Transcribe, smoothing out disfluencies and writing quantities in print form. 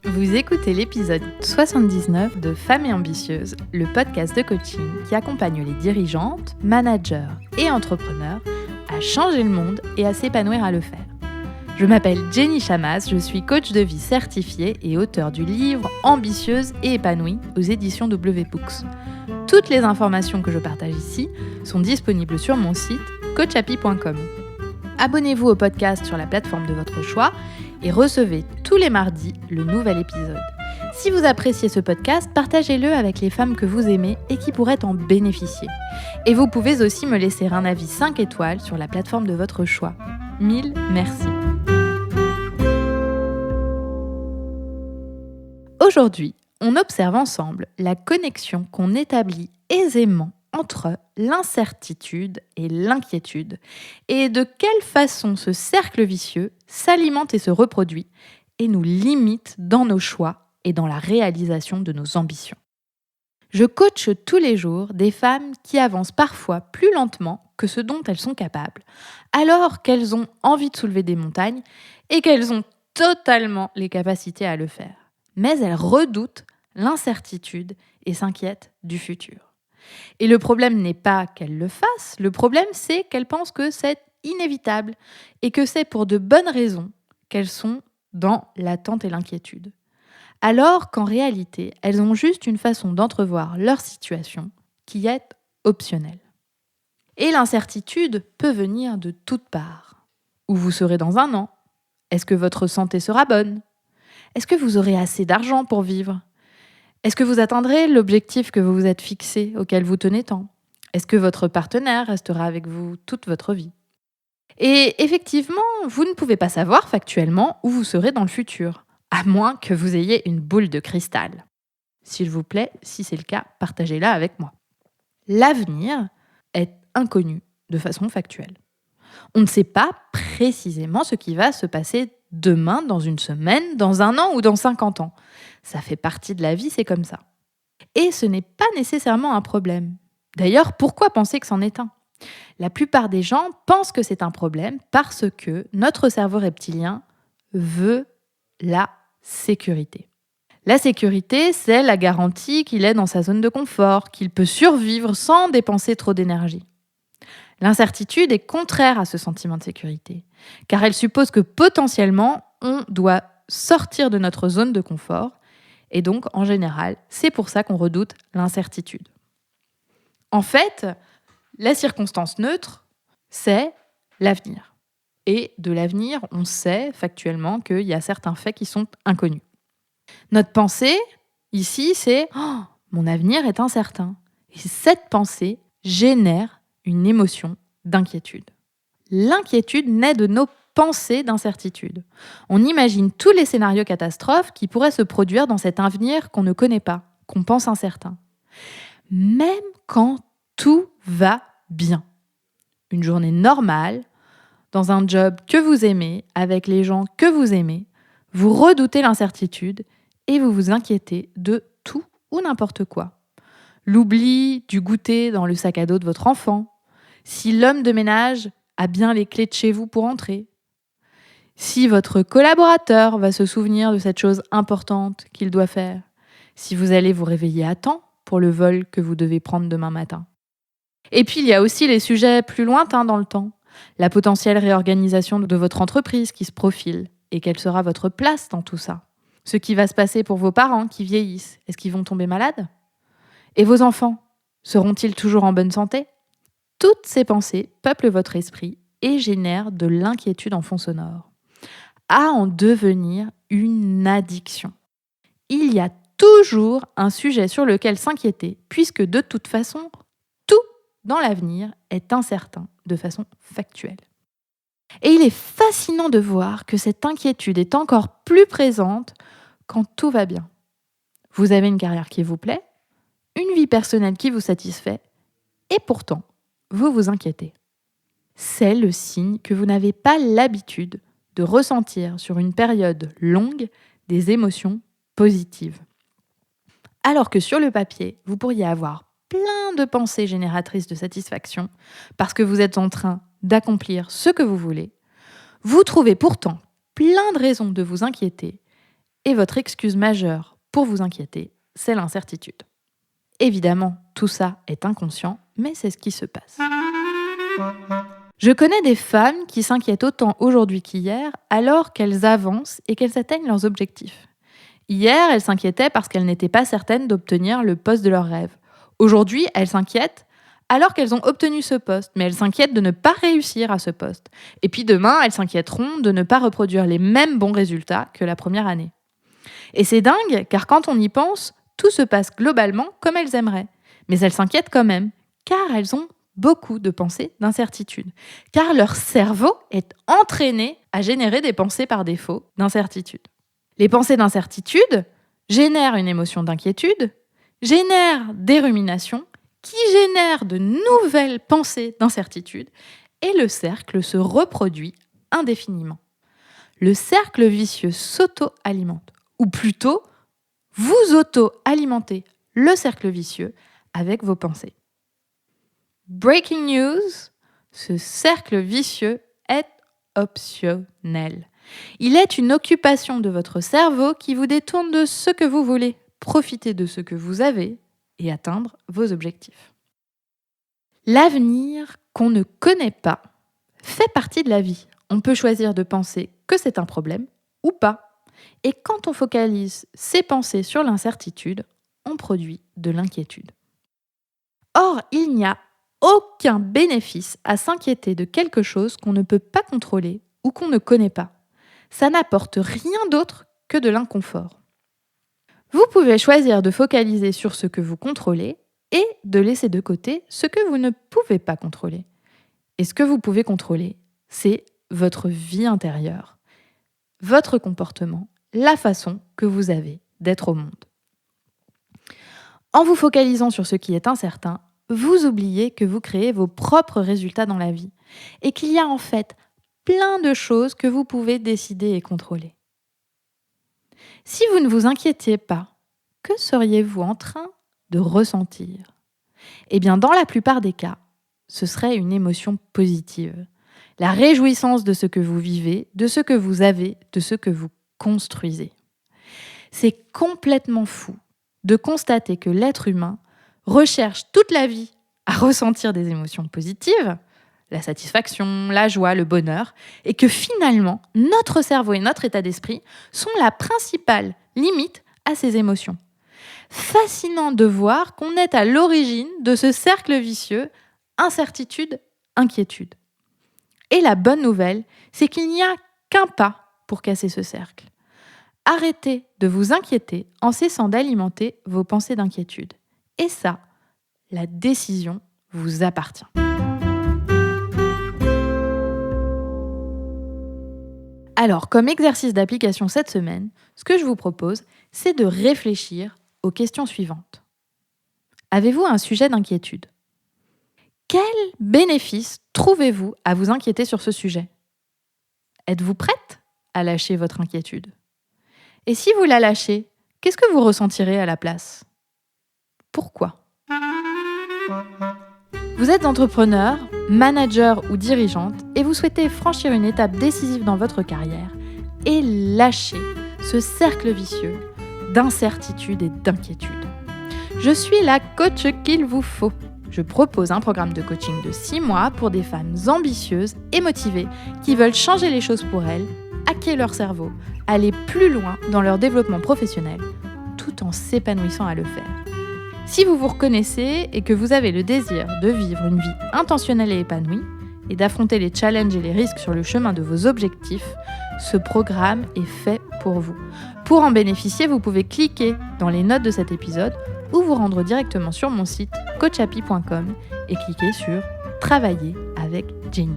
Vous écoutez l'épisode 79 de Femmes et Ambitieuses, le podcast de coaching qui accompagne les dirigeantes, managers et entrepreneurs à changer le monde et à s'épanouir à le faire. Je m'appelle Jenny Chamas, je suis coach de vie certifiée et auteure du livre Ambitieuse et épanouie aux éditions W-Books. Toutes les informations que je partage ici sont disponibles sur mon site coachapi.com. Abonnez-vous au podcast sur la plateforme de votre choix et recevez tous les mardis le nouvel épisode. Si vous appréciez ce podcast, partagez-le avec les femmes que vous aimez et qui pourraient en bénéficier. Et vous pouvez aussi me laisser un avis 5 étoiles sur la plateforme de votre choix. Mille merci. Aujourd'hui, on observe ensemble la connexion qu'on établit aisément entre l'incertitude et l'inquiétude, et de quelle façon ce cercle vicieux s'alimente et se reproduit, et nous limite dans nos choix et dans la réalisation de nos ambitions. Je coach tous les jours des femmes qui avancent parfois plus lentement que ce dont elles sont capables, alors qu'elles ont envie de soulever des montagnes et qu'elles ont totalement les capacités à le faire. Mais elles redoutent l'incertitude et s'inquiètent du futur. Et le problème n'est pas qu'elles le fassent, le problème c'est qu'elles pensent que c'est inévitable et que c'est pour de bonnes raisons qu'elles sont dans l'attente et l'inquiétude. Alors qu'en réalité, elles ont juste une façon d'entrevoir leur situation qui est optionnelle. Et l'incertitude peut venir de toutes parts. Où vous serez dans un an? Est-ce que votre santé sera bonne? Est-ce que vous aurez assez d'argent pour vivre? Est-ce que vous atteindrez l'objectif que vous vous êtes fixé, auquel vous tenez tant? Est-ce que votre partenaire restera avec vous toute votre vie? Et effectivement, vous ne pouvez pas savoir factuellement où vous serez dans le futur, à moins que vous ayez une boule de cristal. S'il vous plaît, si c'est le cas, partagez-la avec moi. L'avenir est inconnu de façon factuelle. On ne sait pas précisément ce qui va se passer demain, dans une semaine, dans un an ou dans 50 ans. Ça fait partie de la vie, c'est comme ça. Et ce n'est pas nécessairement un problème. D'ailleurs, pourquoi penser que c'en est un? La plupart des gens pensent que c'est un problème parce que notre cerveau reptilien veut la sécurité. La sécurité, c'est la garantie qu'il est dans sa zone de confort, qu'il peut survivre sans dépenser trop d'énergie. L'incertitude est contraire à ce sentiment de sécurité, car elle suppose que potentiellement, on doit sortir de notre zone de confort, et donc, en général, c'est pour ça qu'on redoute l'incertitude. En fait, la circonstance neutre, c'est l'avenir. Et de l'avenir, on sait factuellement qu'il y a certains faits qui sont inconnus. Notre pensée, ici, c'est « Oh, mon avenir est incertain ». Et cette pensée génère une émotion d'inquiétude. L'inquiétude naît de nos pensées d'incertitude. On imagine tous les scénarios catastrophes qui pourraient se produire dans cet avenir qu'on ne connaît pas, qu'on pense incertain. Même quand tout va bien. Une journée normale, dans un job que vous aimez, avec les gens que vous aimez, vous redoutez l'incertitude et vous vous inquiétez de tout ou n'importe quoi. L'oubli du goûter dans le sac à dos de votre enfant, si l'homme de ménage a bien les clés de chez vous pour entrer, si votre collaborateur va se souvenir de cette chose importante qu'il doit faire, si vous allez vous réveiller à temps pour le vol que vous devez prendre demain matin. Et puis il y a aussi les sujets plus lointains dans le temps, la potentielle réorganisation de votre entreprise qui se profile et quelle sera votre place dans tout ça. Ce qui va se passer pour vos parents qui vieillissent, est-ce qu'ils vont tomber malades? Et vos enfants, seront-ils toujours en bonne santé? Toutes ces pensées peuplent votre esprit et génèrent de l'inquiétude en fond sonore, à en devenir une addiction. Il y a toujours un sujet sur lequel s'inquiéter, puisque de toute façon, tout dans l'avenir est incertain de façon factuelle. Et il est fascinant de voir que cette inquiétude est encore plus présente quand tout va bien. Vous avez une carrière qui vous plaît, une vie personnelle qui vous satisfait, et pourtant, vous vous inquiétez. C'est le signe que vous n'avez pas l'habitude de ressentir sur une période longue des émotions positives. Alors que sur le papier, vous pourriez avoir plein de pensées génératrices de satisfaction parce que vous êtes en train d'accomplir ce que vous voulez, vous trouvez pourtant plein de raisons de vous inquiéter Et votre excuse majeure pour vous inquiéter, c'est l'incertitude. Évidemment, tout ça est inconscient, mais c'est ce qui se passe. Je connais des femmes qui s'inquiètent autant aujourd'hui qu'hier, alors qu'elles avancent et qu'elles atteignent leurs objectifs. Hier, elles s'inquiétaient parce qu'elles n'étaient pas certaines d'obtenir le poste de leur rêve. Aujourd'hui, elles s'inquiètent alors qu'elles ont obtenu ce poste, mais elles s'inquiètent de ne pas réussir à ce poste. Et puis demain, elles s'inquiéteront de ne pas reproduire les mêmes bons résultats que la première année. Et c'est dingue, car quand on y pense, tout se passe globalement comme elles aimeraient. Mais elles s'inquiètent quand même, car elles ont beaucoup de pensées d'incertitude. Car leur cerveau est entraîné à générer des pensées par défaut d'incertitude. Les pensées d'incertitude génèrent une émotion d'inquiétude, génèrent des ruminations, qui génèrent de nouvelles pensées d'incertitude, et le cercle se reproduit indéfiniment. Le cercle vicieux s'auto-alimente, ou plutôt, vous auto-alimentez le cercle vicieux avec vos pensées. Breaking news, ce cercle vicieux est optionnel. Il est une occupation de votre cerveau qui vous détourne de ce que vous voulez, profiter de ce que vous avez et atteindre vos objectifs. L'avenir qu'on ne connaît pas fait partie de la vie. On peut choisir de penser que c'est un problème ou pas. Et quand on focalise ses pensées sur l'incertitude, on produit de l'inquiétude. Or, il n'y a aucun bénéfice à s'inquiéter de quelque chose qu'on ne peut pas contrôler ou qu'on ne connaît pas. Ça n'apporte rien d'autre que de l'inconfort. Vous pouvez choisir de focaliser sur ce que vous contrôlez et de laisser de côté ce que vous ne pouvez pas contrôler. Et ce que vous pouvez contrôler, c'est votre vie intérieure, votre comportement, la façon que vous avez d'être au monde. En vous focalisant sur ce qui est incertain, vous oubliez que vous créez vos propres résultats dans la vie et qu'il y a en fait plein de choses que vous pouvez décider et contrôler. Si vous ne vous inquiétiez pas, que seriez-vous en train de ressentir ? Eh bien, dans la plupart des cas, ce serait une émotion positive. La réjouissance de ce que vous vivez, de ce que vous avez, de ce que vous construisez. C'est complètement fou de constater que l'être humain recherche toute la vie à ressentir des émotions positives, la satisfaction, la joie, le bonheur, et que finalement, notre cerveau et notre état d'esprit sont la principale limite à ces émotions. Fascinant de voir qu'on est à l'origine de ce cercle vicieux, incertitude, inquiétude. Et la bonne nouvelle, c'est qu'il n'y a qu'un pas pour casser ce cercle. Arrêtez de vous inquiéter en cessant d'alimenter vos pensées d'inquiétude. Et ça, la décision vous appartient. Alors, comme exercice d'application cette semaine, ce que je vous propose, c'est de réfléchir aux questions suivantes. Avez-vous un sujet d'inquiétude ? Quel bénéfice trouvez-vous à vous inquiéter sur ce sujet ? Êtes-vous prête à lâcher votre inquiétude ? Et si vous la lâchez, qu'est-ce que vous ressentirez à la place ? Pourquoi ? Vous êtes entrepreneur, manager ou dirigeante et vous souhaitez franchir une étape décisive dans votre carrière et lâcher ce cercle vicieux d'incertitude et d'inquiétude. Je suis la coach qu'il vous faut. Je propose un programme de coaching de 6 mois pour des femmes ambitieuses et motivées qui veulent changer les choses pour elles, hacker leur cerveau, aller plus loin dans leur développement professionnel, tout en s'épanouissant à le faire. Si vous vous reconnaissez et que vous avez le désir de vivre une vie intentionnelle et épanouie, et d'affronter les challenges et les risques sur le chemin de vos objectifs, ce programme est fait pour vous. Pour en bénéficier, vous pouvez cliquer dans les notes de cet épisode ou vous rendre directement sur mon site coachapi.com et cliquer sur « Travailler avec Jenny ».